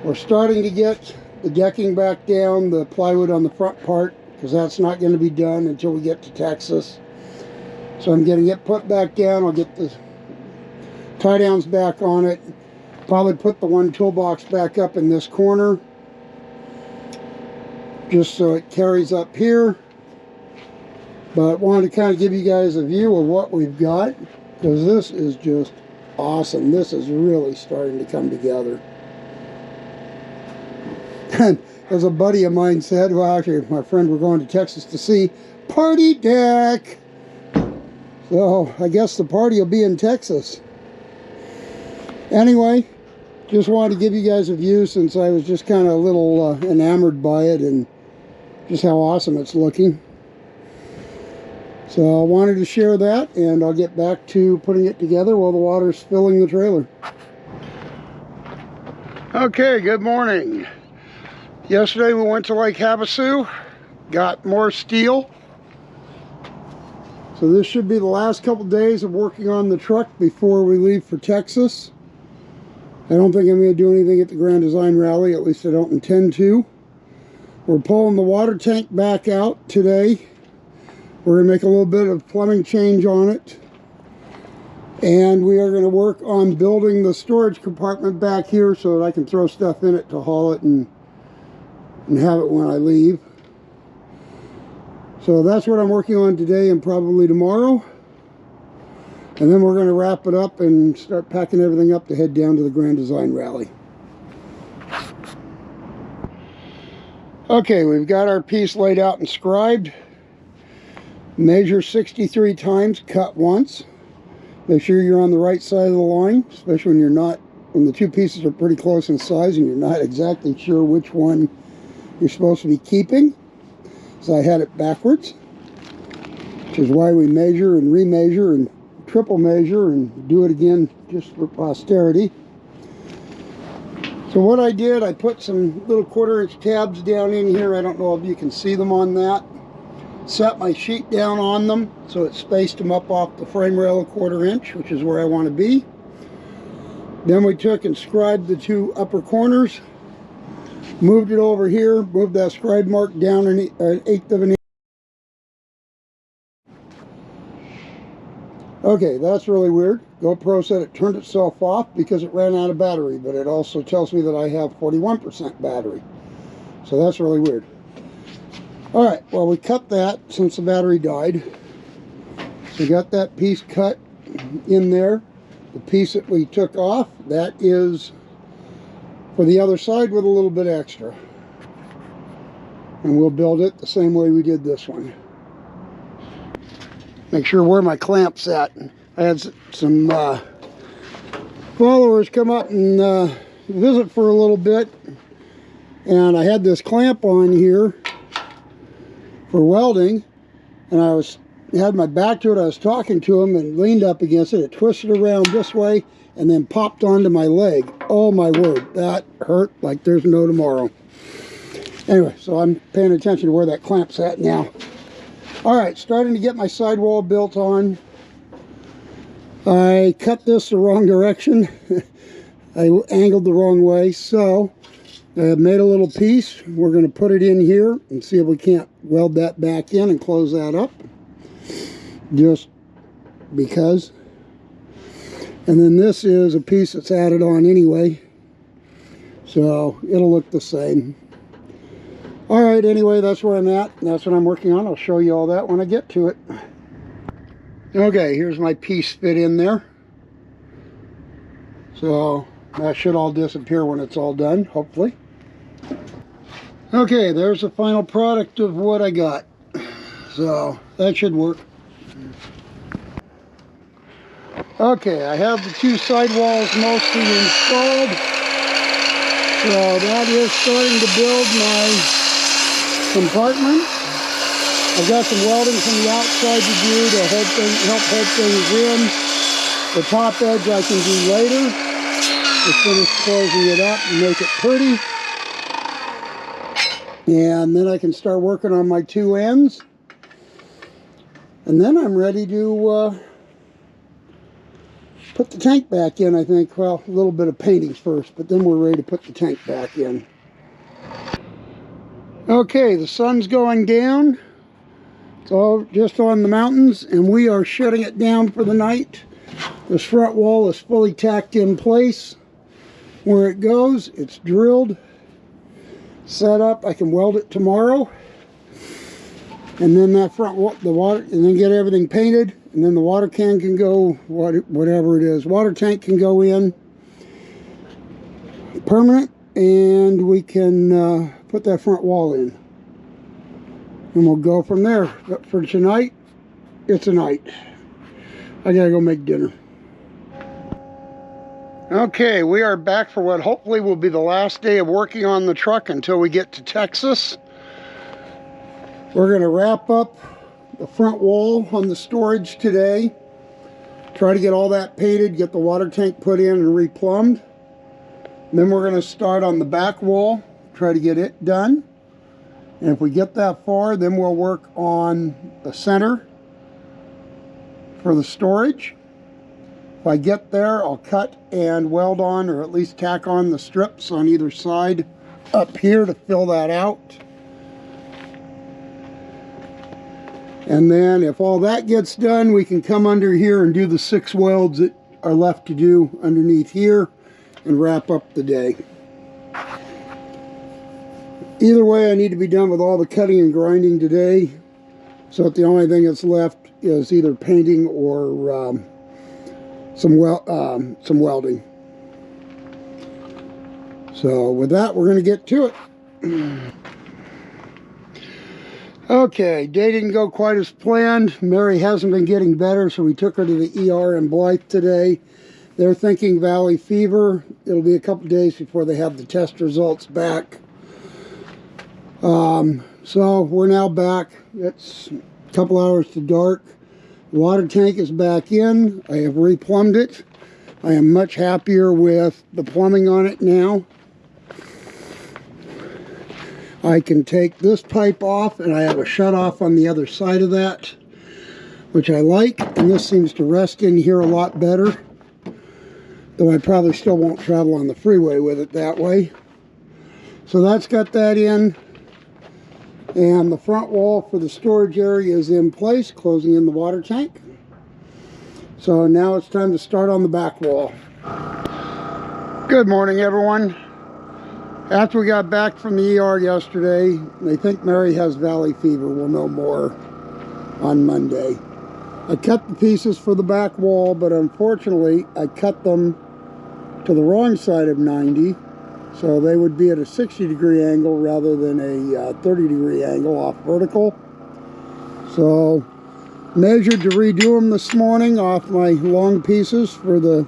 We're starting to get the decking back down, the plywood on the front part, because that's not going to be done until we get to Texas. So I'm getting it put back down. I'll get the tie downs back on it. Probably put the one toolbox back up in this corner, just so it carries up here. But wanted to kind of give you guys a view of what we've got, because this is just awesome. This is really starting to come together. And as a buddy of mine said, well, actually my friend, we're going to Texas to see Party Deck. So I guess the party will be in Texas. Anyway, just wanted to give you guys a view, since I was just kind of a little enamored by it and just how awesome it's looking. So I wanted to share that, and I'll get back to putting it together while the water's filling the trailer. Okay, good morning. Yesterday we went to Lake Havasu, got more steel. So this should be the last couple days of working on the truck before we leave for Texas. I don't think I'm going to do anything at the Grand Design Rally, at least I don't intend to. We're pulling the water tank back out today. We're going to make a little bit of plumbing change on it. And we are going to work on building the storage compartment back here so that I can throw stuff in it to haul it and have it when I leave. So that's what I'm working on today and probably tomorrow. And then we're going to wrap it up and start packing everything up to head down to the Grand Design Rally. Okay, we've got our piece laid out and scribed. Measure 63 times, cut once. Make sure you're on the right side of the line, especially when the two pieces are pretty close in size and you're not exactly sure which one you're supposed to be keeping. So I had it backwards, which is why we measure and remeasure and triple measure and do it again just for posterity. So what I did, I put some little 1/4-inch tabs down in here. I don't know if you can see them on that. Set my sheet down on them so it spaced them up off the frame rail 1/4 inch, which is where I want to be. Then we took and scribed the two upper corners, moved it over here, moved that scribe mark down an 1/8 of an inch. Okay, that's really weird. GoPro said it turned itself off because it ran out of battery, but it also tells me that I have 41% battery. So that's really weird. Alright, well, we cut that since the battery died. So we got that piece cut in there. The piece that we took off, that is for the other side with a little bit extra. And we'll build it the same way we did this one. Make sure where my clamp's at. I had some followers come up and visit for a little bit. And I had this clamp on here for welding, and I had my back to it. I was talking to him and leaned up against it. It twisted around this way and then popped onto my leg. Oh my word, that hurt like there's no tomorrow. Anyway, so I'm paying attention to where that clamp's at now. Alright, starting to get my sidewall built on. I cut this the wrong direction. I angled the wrong way, so I have made a little piece. We're going to put it in here and see if we can't weld that back in and close that up. Just because. And then this is a piece that's added on anyway, so it'll look the same. Alright, anyway, that's where I'm at. That's what I'm working on. I'll show you all that when I get to it. Okay, here's my piece fit in there. So that should all disappear when it's all done, hopefully. Okay, there's the final product of what I got. So that should work. Okay, I have the two sidewalls mostly installed. So that is starting to build my compartment. I've got some welding from the outside to do to help hold things in. The top edge I can do later. Just finish closing it up and make it pretty. And then I can start working on my two ends. And then I'm ready to put the tank back in, I think. Well, a little bit of painting first, but then we're ready to put the tank back in. Okay, the sun's going down. It's all just on the mountains, and we are shutting it down for the night. This front wall is fully tacked in place. Where it goes, it's drilled, set up. I can weld it tomorrow. And then that front wall, the water, and then get everything painted. And then the water can go, whatever it is. Water tank can go in permanent, and we can put that front wall in. And we'll go from there. But for tonight, it's a night. I gotta go make dinner. Okay, we are back for what hopefully will be the last day of working on the truck until we get to Texas. We're going to wrap up the front wall on the storage today. Try to get all that painted, get the water tank put in and replumbed. Then we're going to start on the back wall, try to get it done. And if we get that far, then we'll work on the center for the storage. If I get there, I'll cut and weld on, or at least tack on the strips on either side up here to fill that out. And then if all that gets done, we can come under here and do the 6 welds that are left to do underneath here and wrap up the day. Either way, I need to be done with all the cutting and grinding today. So the only thing that's left is either painting or some welding. So with that, we're going to get to it. Okay, day didn't go quite as planned. Mary hasn't been getting better, so we took her to the ER in Blythe today. They're thinking valley fever. It'll be a couple days before they have the test results back. So we're now back. It's a couple hours to dark. The water tank is back in. I have replumbed it. I am much happier with the plumbing on it now. I can take this pipe off, and I have a shut off on the other side of that, which I like, and this seems to rest in here a lot better, though I probably still won't travel on the freeway with it that way. So that's got that in, and the front wall for the storage area is in place, closing in the water tank. So now it's time to start on the back wall. Good morning, everyone. After we got back from the ER yesterday, they think Mary has valley fever. We'll know more on Monday. I cut the pieces for the back wall, but unfortunately, I cut them to the wrong side of 90, so they would be at a 60-degree angle rather than a 30-degree angle off vertical. So, measured to redo them this morning off my long pieces for the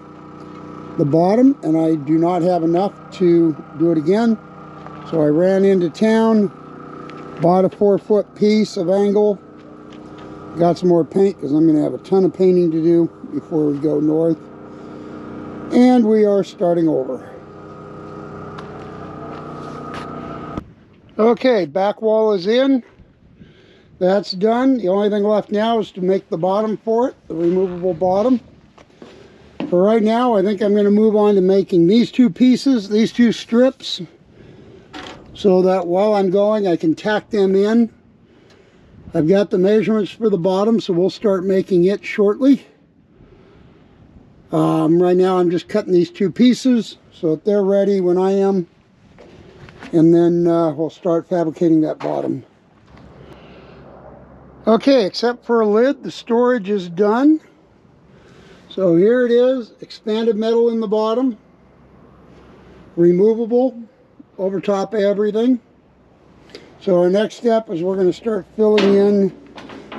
bottom, and I do not have enough to do it again. So I ran into town, bought a 4-foot piece of angle, got some more paint because I'm going to have a ton of painting to do before we go north, and we are starting over. Okay, back wall is in. That's done. The only thing left now is to make the bottom for it, the removable bottom. For right now, I think I'm going to move on to making these 2 pieces, these 2 strips, so that while I'm going, I can tack them in. I've got the measurements for the bottom, so we'll start making it shortly. Right now, I'm just cutting these 2 pieces so that they're ready when I am, and then we'll start fabricating that bottom. Okay, except for a lid, the storage is done. So here it is, expanded metal in the bottom, removable over top of everything. So our next step is we're going to start filling in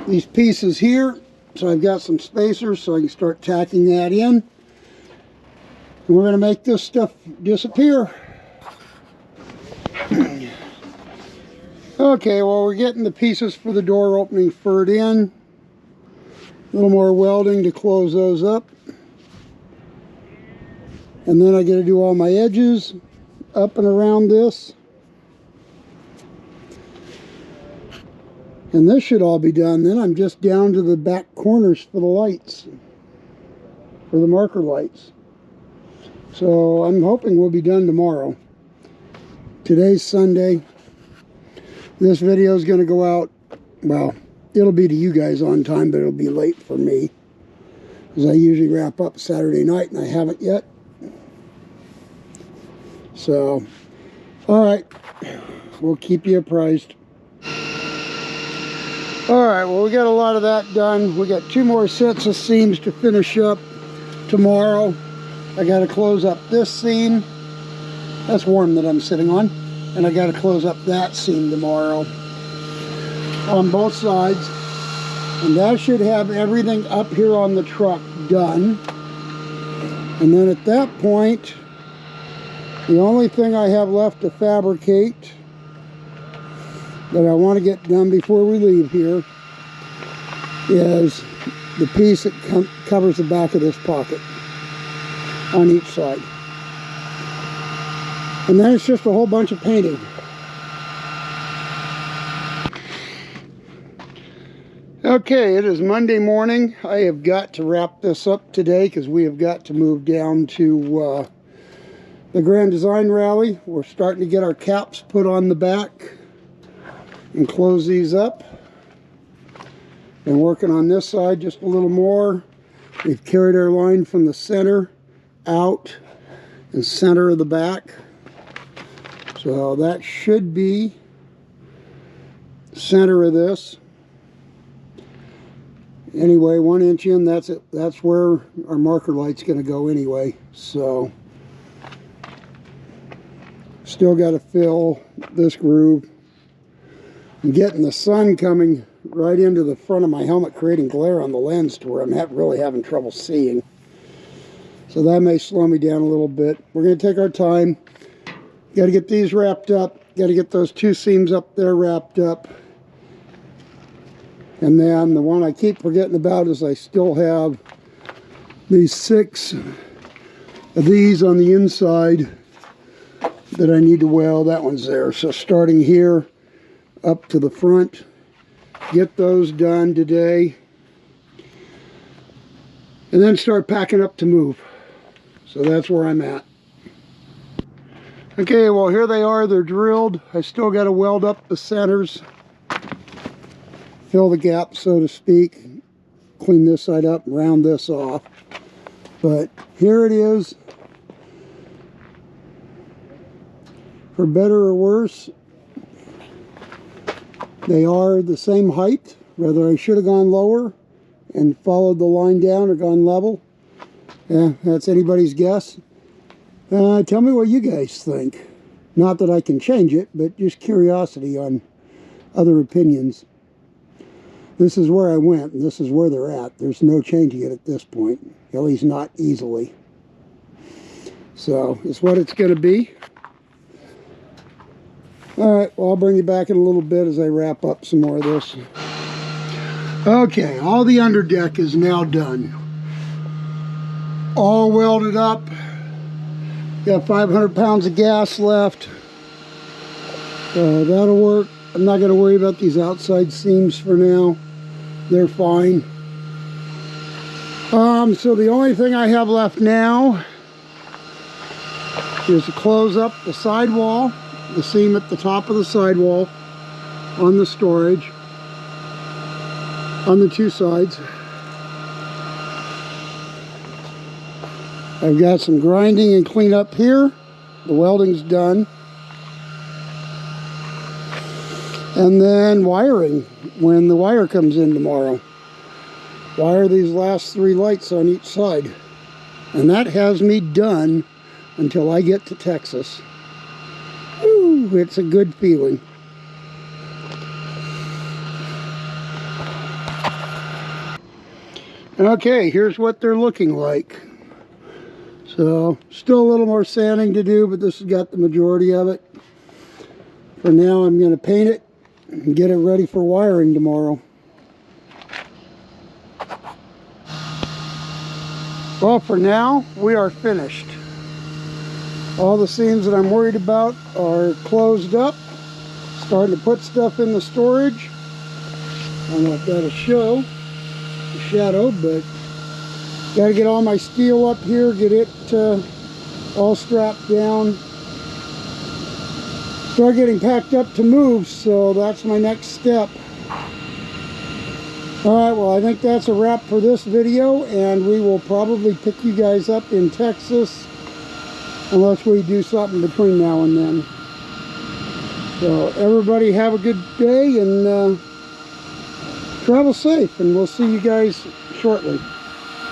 these pieces here. So I've got some spacers so I can start tacking that in. And we're going to make this stuff disappear. Okay, well, we're getting the pieces for the door opening furred in. A little more welding to close those up. And then I got to do all my edges up and around this. And this should all be done. Then I'm just down to the back corners for the lights. for the marker lights. So I'm hoping we'll be done tomorrow. Today's Sunday. This video is going to go out, well, it'll be to you guys on time, but it'll be late for me, because I usually wrap up Saturday night and I haven't yet. So, alright, we'll keep you apprised. Alright, well, we got a lot of that done. We got 2 more sets of seams to finish up tomorrow. I got to close up this seam. That's warm that I'm sitting on. And I got to close up that seam tomorrow on both sides. And that should have everything up here on the truck done. And then at that point, the only thing I have left to fabricate that I want to get done before we leave here is the piece that covers the back of this pocket on each side. And then it's just a whole bunch of painting. Okay, it is Monday morning. I have got to wrap this up today because we have got to move down to the Grand Design Rally. We're starting to get our caps put on the back and close these up. Been working on this side just a little more. We've carried our line from the center out and center of the back. So that should be center of this. Anyway, 1 inch in, that's it. That's where our marker light's going to go anyway. So still got to fill this groove. I'm getting the sun coming right into the front of my helmet, creating glare on the lens to where I'm really having trouble seeing. So that may slow me down a little bit. We're going to take our time. Got to get these wrapped up. Got to get those 2 seams up there wrapped up. And then the one I keep forgetting about is I still have these 6 of these on the inside that I need to weld. That one's there. So starting here up to the front, get those done today, and then start packing up to move. So that's where I'm at. Okay, well, here they are. They're drilled. I still got to weld up the centers, fill the gap, so to speak, clean this side up, round this off. But here it is. For better or worse, they are the same height. Whether I should have gone lower and followed the line down or gone level, yeah, that's anybody's guess. Tell me what you guys think. Not that I can change it, but just curiosity on other opinions. This is where I went, and this is where they're at. There's no changing it at this point, at least not easily. So it's what it's going to be. Alright, well, I'll bring you back in a little bit as I wrap up some more of this. Okay, all the underdeck is now done. All welded up. Got 500 pounds of gas left. That'll work. I'm not going to worry about these outside seams for now. They're fine. So the only thing I have left now is to close up the sidewall, the seam at the top of the sidewall on the storage on the 2 sides. I've got some grinding and cleanup here. The welding's done. And then wiring when the wire comes in tomorrow. Wire these last 3 lights on each side. And that has me done until I get to Texas. Woo, it's a good feeling. Okay, here's what they're looking like. So, still a little more sanding to do, but this has got the majority of it. For now, I'm going to paint it and get it ready for wiring tomorrow. Well, for now, we are finished. All the seams that I'm worried about are closed up. Starting to put stuff in the storage. I don't know if that'll show the shadow, but Got to get all my steel up here, get it all strapped down. Start getting packed up to move, so that's my next step. Alright, well, I think that's a wrap for this video, and we will probably pick you guys up in Texas unless we do something between now and then. So everybody have a good day and travel safe, and we'll see you guys shortly.